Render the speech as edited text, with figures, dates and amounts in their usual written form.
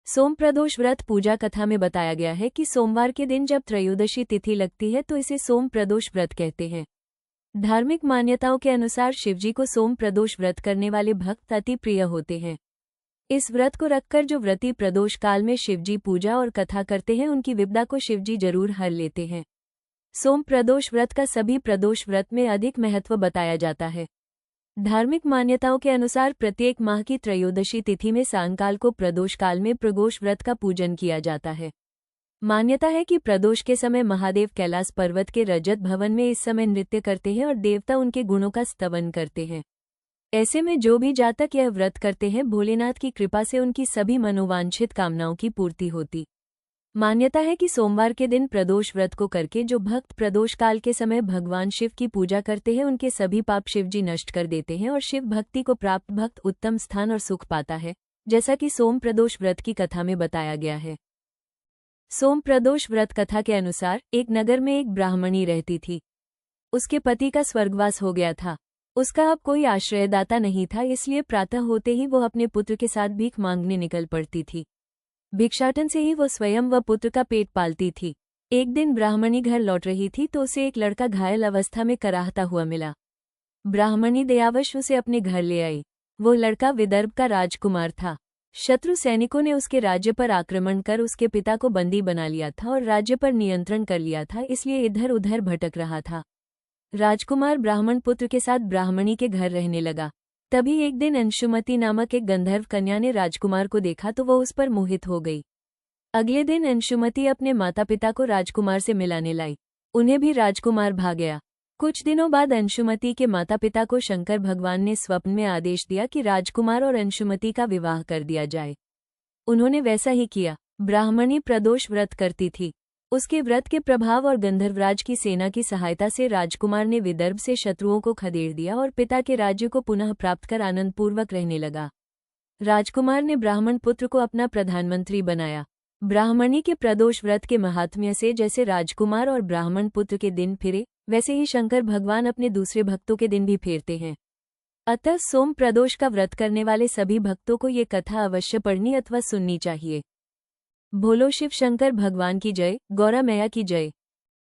सोम प्रदोष व्रत पूजा कथा में बताया गया है कि सोमवार के दिन जब त्रयोदशी तिथि लगती है तो इसे सोम प्रदोष व्रत कहते हैं। धार्मिक मान्यताओं के अनुसार शिवजी को सोम प्रदोष व्रत करने वाले भक्त अति प्रिय होते हैं। इस व्रत को रखकर जो व्रती प्रदोष काल में शिवजी पूजा और कथा करते हैं उनकी विपदा को शिवजी जरूर हर लेते हैं। सोम प्रदोष व्रत का सभी प्रदोष व्रत में अधिक महत्व बताया जाता है। धार्मिक मान्यताओं के अनुसार प्रत्येक माह की त्रयोदशी तिथि में सायंकाल को प्रदोष काल में प्रदोष व्रत का पूजन किया जाता है। मान्यता है कि प्रदोष के समय महादेव कैलाश पर्वत के रजत भवन में इस समय नृत्य करते हैं और देवता उनके गुणों का स्तवन करते हैं। ऐसे में जो भी जातक यह व्रत करते हैं भोलेनाथ की कृपा से उनकी सभी मनोवांछित कामनाओं की पूर्ति होती। मान्यता है कि सोमवार के दिन प्रदोष व्रत को करके जो भक्त प्रदोष काल के समय भगवान शिव की पूजा करते हैं उनके सभी पाप शिवजी नष्ट कर देते हैं और शिव भक्ति को प्राप्त भक्त उत्तम स्थान और सुख पाता है, जैसा कि सोम प्रदोष व्रत की कथा में बताया गया है। सोम प्रदोष व्रत कथा के अनुसार एक नगर में एक ब्राह्मणी रहती थी। उसके पति का स्वर्गवास हो गया था। उसका अब कोई आश्रयदाता नहीं था, इसलिए प्रातः होते ही वो अपने पुत्र के साथ भीख मांगने निकल पड़ती थी। भिक्षाटन से ही वो स्वयं व पुत्र का पेट पालती थी। एक दिन ब्राह्मणी घर लौट रही थी तो उसे एक लड़का घायल अवस्था में कराहता हुआ मिला। ब्राह्मणी दयावश उसे अपने घर ले आई। वो लड़का विदर्भ का राजकुमार था। शत्रु सैनिकों ने उसके राज्य पर आक्रमण कर उसके पिता को बंदी बना लिया था और राज्य पर नियंत्रण कर लिया था, इसलिए इधर उधर भटक रहा था। राजकुमार ब्राह्मण पुत्र के साथ ब्राह्मणी के घर रहने लगा। तभी एक दिन अंशुमती नामक एक गंधर्व कन्या ने राजकुमार को देखा तो वह उस पर मोहित हो गई। अगले दिन अंशुमती अपने माता पिता को राजकुमार से मिलाने लाई। उन्हें भी राजकुमार भा गया। कुछ दिनों बाद अंशुमती के माता पिता को शंकर भगवान ने स्वप्न में आदेश दिया कि राजकुमार और अंशुमती का विवाह कर दिया जाए। उन्होंने वैसा ही किया। ब्राह्मणी प्रदोष व्रत करती थी। उसके व्रत के प्रभाव और गंधर्वराज की सेना की सहायता से राजकुमार ने विदर्भ से शत्रुओं को खदेड़ दिया और पिता के राज्य को पुनः प्राप्त कर आनंदपूर्वक रहने लगा। राजकुमार ने ब्राह्मण पुत्र को अपना प्रधानमंत्री बनाया। ब्राह्मणी के प्रदोष व्रत के महात्म्य से जैसे राजकुमार और ब्राह्मण पुत्र के दिन फिरे, वैसे ही शंकर भगवान अपने दूसरे भक्तों के दिन भी फेरते हैं। अतः सोम प्रदोष का व्रत करने वाले सभी भक्तों को ये कथा अवश्य पढ़नी अथवा सुननी चाहिए। भोलो शिव शंकर भगवान की जय, गौरा मैया की जय।